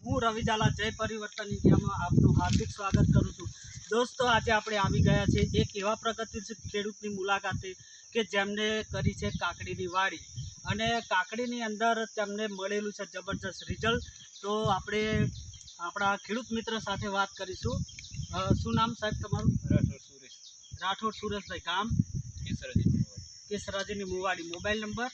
હું રવિ ઝાલા જય પરિવર્તન ઇન્ડિયામાં આપનું હાર્દિક સ્વાગત કરું છું। દોસ્તો આજે આપણે આવી ગયા છે એક એવા પ્રગતિશીલ ખેડૂતની મુલાકાતે કે જેમને કરી છે કાકડીની વાડી અને કાકડીની અંદર તેમને મળેલું છે જબરજસ્ત રિઝલ્ટ। તો આપણે આપણા ખેડૂત મિત્ર સાથે વાત કરીશું। શું નામ સાહેબ તમારું? રાઠોડ સુરેશભાઈ, ગામ કેસરાજીની મુવાડી, મોબાઈલ નંબર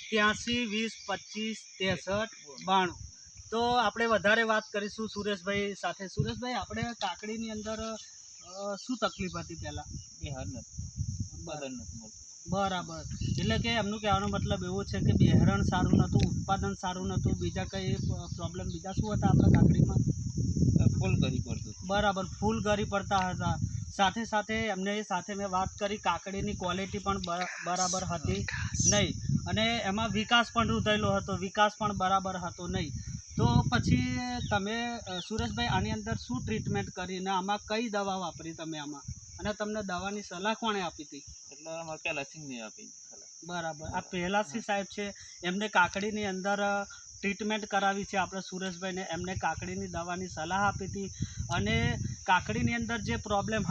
8320256392। તો આપણે વધારે વાત કરીશું સુરેશભાઈ સાથે। સુરેશભાઈ, આપણે કાકડીની અંદર શું તકલીફ હતી પહેલાં? બરાબર, એટલે કે એમનું કહેવાનો મતલબ એવો છે કે બિયારણ સારું નહોતું, ઉત્પાદન સારું નહોતું, બીજા કંઈ પ્રોબ્લેમ બીજા શું હતા આપણા કાકડીમાં? ફૂલ ગરી પડતું, બરાબર, ફૂલ ગરી પડતા હતા। સાથે સાથે એમને સાથે મેં વાત કરી કાકડીની ક્વોલિટી પણ બરાબર હતી નહીં અને એમાં વિકાસ પણ રૂધાયેલો હતો, વિકાસ પણ બરાબર હતો નહીં। તો પછી તમે સુરેશભાઈ આની અંદર શું ટ્રીટમેન્ટ કરીને આમાં કઈ દવા વાપરી તમે આમાં, અને તમને દવાની સલાહ કોણે આપી હતી? એટલે અમારે પહેલાં સિંગની આપી સલાહ। બરાબર, આ પહેલાથી સાહેબ છે એમને કાકડીની અંદર ટ્રીટમેન્ટ કરાવી છે આપણે સુરેશભાઈને, એમને કાકડીની દવાની સલાહ આપી હતી અને કાકડીની અંદર જે પ્રોબ્લેમ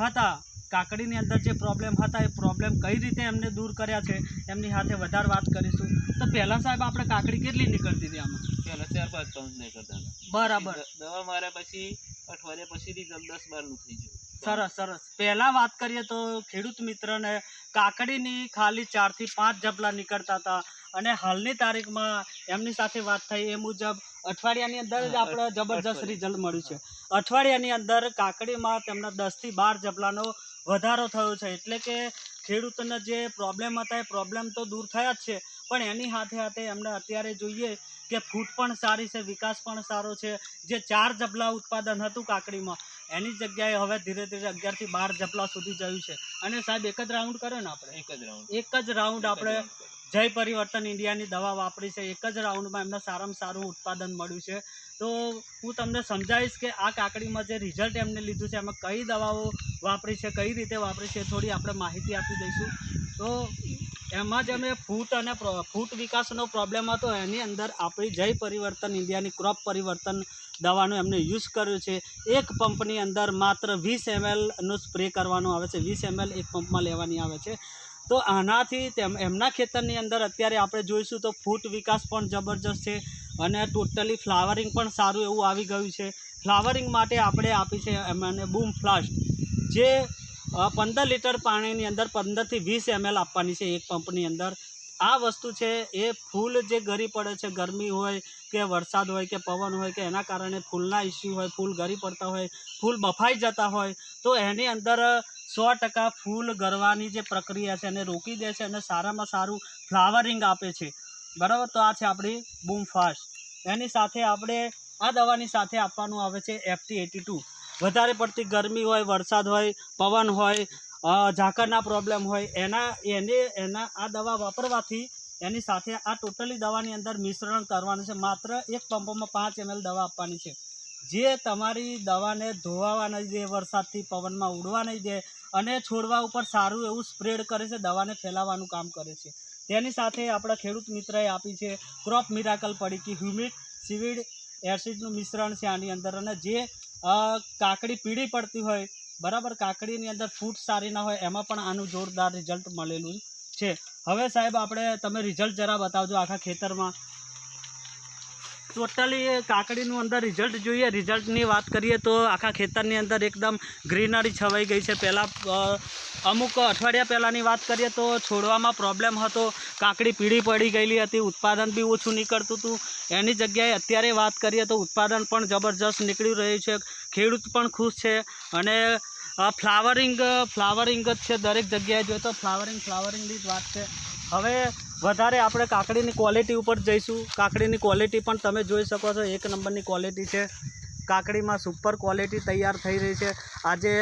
હતા એ પ્રોબ્લેમ કઈ રીતે એમને દૂર કર્યા છે એમની સાથે વધારે વાત કરીશું। તો પહેલાં સાહેબ આપણે કાકડી કેટલી નીકળતી હતી આમાં? પહેલાં 4-5 પાઉન્ડ નહીં કરતા હતા। બરાબર, દવા માર્યા પછી અઠવાડિયા પછી રિઝલ્ટ 10-12નું થઈ ગયું। સરસ સરસ। પહેલાં વાત કરીએ તો ખેડૂત મિત્રને કાકડીની ખાલી 4 થી 5 જબલા નીકળતા હતા અને હાલની તારીખમાં એમની સાથે વાત થઈ એ મુજબ અઠવાડિયાની અંદર જ આપણે જબરજસ્ત રિઝલ્ટ મળ્યું છે। અઠવાડિયાની અંદર કાકડીમાં તેમના 10 થી 12 જબલાનો વધારો થયો છે। એટલે કે ખેડૂતોને જે પ્રોબ્લેમ હતા એ પ્રોબ્લેમ તો દૂર થયા જ છે, પણ એની સાથે સાથે એમને અત્યારે જોઈએ કે ફૂટ પણ સારી છે, વિકાસ પણ સારો છે। જે 4 જબલા ઉત્પાદન હતું કાકડીમાં એની જગ્યાએ હવે ધીરે ધીરે 11 થી 12 જબલા સુધી જયું છે। અને સાહેબ એક જ રાઉન્ડ કર્યો ને આપણે? એક જ રાઉન્ડ આપણે જય પરિવર્તન ઇન્ડિયાની દવા વાપરી છે। એક જ રાઉન્ડમાં એમને સારામાં સારું ઉત્પાદન મળ્યું છે। તો હું તમને સમજાવીશ કે આ કાકડીમાં જે રિઝલ્ટ એમને લીધું છે એમાં કઈ દવાઓ વાપરી છે, કઈ રીતે વાપરી છે, થોડી આપણે માહિતી આપી દઈશું। તો એમાં જ અમે ફૂટ વિકાસનો પ્રોબ્લેમ હતો, એની અંદર આપણી જય પરિવર્તન ઇન્ડિયાની ક્રોપ પરિવર્તન દવાનો એમને યુઝ કર્યો છે। એક પંપની અંદર માત્ર 20 ml સ્પ્રે કરવાનો આવે છે, 20 ml એક પંપમાં લેવાની આવે છે। તો આનાથી એમના ખેતરની અંદર અત્યારે આપણે જોઈશું તો ફૂટ વિકાસ પણ જબરજસ્ત છે અને ટોટલી ફ્લાવરિંગ પણ સારું એવું આવી ગયું છે। ફ્લાવરિંગ માટે આપણે આપી છે એમને બૂમ ફ્લાસ્ટ, જે 15 લીટર પાણીની અંદર 15 થી 20 ml આપવાની છે એક પંપની અંદર। આ વસ્તુ છે એ ફૂલ જે ગરી પડે છે, ગરમી હોય કે વરસાદ હોય કે પવન હોય કે એના કારણે ફૂલના ઇસ્યુ હોય, ફૂલ ગરી પડતા હોય, ફૂલ બફાઈ જતા હોય, તો એની અંદર 100% ફૂલ ગરવાની જે પ્રક્રિયા છે એને રોકી દે છે અને સારામાં સારું ફ્લાવરિંગ આપે છે। બરાબર, તો આ છે આપણી બૂમ ફાસ્ટ। એની સાથે આપણે આ દવાની સાથે આપવાનું આવે છે FT82। વધારે પડતી ગરમી હોય, વરસાદ હોય, પવન હોય, ઝાકરના પ્રોબ્લેમ હોય, એના આ દવા વાપરવાથી એની સાથે આ ટોટલી દવાની અંદર મિશ્રણ કરવાનું છે। માત્ર એક પંપમાં 5 ml દવા આપવાની છે, જે તમારી દવાને ધોવાવા નહીં દે, વરસાદથી પવનમાં ઉડવા નહીં દે અને છોડવા ઉપર સારું એવું સ્પ્રેડ કરે છે, દવાને ફેલાવવાનું કામ કરે છે। તેની સાથે આપણા ખેડૂત મિત્રએ આપી છે ક્રોપ મિરાકલ પડીકી, હ્યુમિક સીવીડ એસિડનું મિશ્રણ છે આની અંદર। અને જે કાકડી પીળી પડતી હોય, બરાબર, કાકડીની અંદર ફૂટ સારી ના હોય, એમાં પણ આનું જોરદાર રિઝલ્ટ મળેલું છે। હવે સાહેબ તમે રિઝલ્ટ જરા બતાવજો આખા ખેતરમાં। ટોટલી કાકડીનું અંદર રિઝલ્ટ જોઈએ, રિઝલ્ટની વાત કરીએ તો આખા ખેતરની અંદર એકદમ ગ્રીનરી છવાઈ ગઈ છે। પહેલાં અમુક અઠવાડિયા પહેલાંની વાત કરીએ તો છોડવામાં પ્રોબ્લેમ હતો, કાકડી પીળી પડી ગયેલી હતી, ઉત્પાદન બી ઓછું નીકળતું હતું। એની જગ્યાએ અત્યારે વાત કરીએ તો ઉત્પાદન પણ જબરજસ્ત નીકળી રહ્યું છે, ખેડૂત પણ ખુશ છે અને ફ્લાવરિંગ જ છે દરેક જગ્યાએ જોઈએ તો ફ્લાવરિંગની જ વાત છે। હવે વધારે આપણે કાકડીની ક્વોલિટી ઉપર જઈશું। કાકડીની ક્વોલિટી પણ તમે જોઈ શકો છો, 1 નંબરની ક્વોલિટી છે। કાકડીમાં સુપર ક્વોલિટી તૈયાર થઈ રહી છે। આજે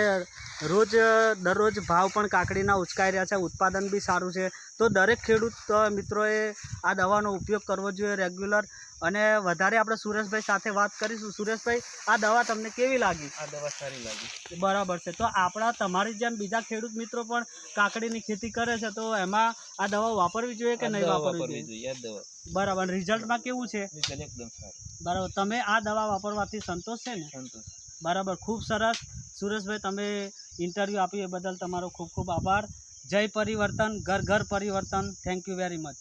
દરરોજ ભાવ પણ કાકડીના ઉચકાઈ રહ્યા છે, ઉત્પાદન બી સારું છે। તો તો દરેક ખેડૂત મિત્રોએ આ દવાનો ઉપયોગ કરવો જોઈએ રેગ્યુલર. અને વધારે આપણે સુરેશભાઈ સાથે વાત કરીશું. સુરેશભાઈ, આ દવા તમને કેવી લાગી? આ દવા સારી લાગી. બરાબર છે. તો આપણા તમારી જેમ બીજા ખેડૂત મિત્રો પણ કાકડીની ખેતી કરે છે, તો એમાં આ દવા વાપરવી જોઈએ કે નહીં વાપરવી જોઈએ? આ દવા બરાબર. રિઝલ્ટમાં કેવું છે? રિઝલ્ટ એકદમ સારું. બરાબર. તમે આ દવા વાપરવાથી સંતોષ છે ને? સંતોષ. બરાબર. ખૂબ સરસ. સુરેશભાઈ, તમે ઇન્ટરવ્યૂ આપ્યું એ બદલ તમારો ખૂબ ખૂબ આભાર. જય પરિવર્તન, ઘર ઘર પરિવર્તન. Thank you very much.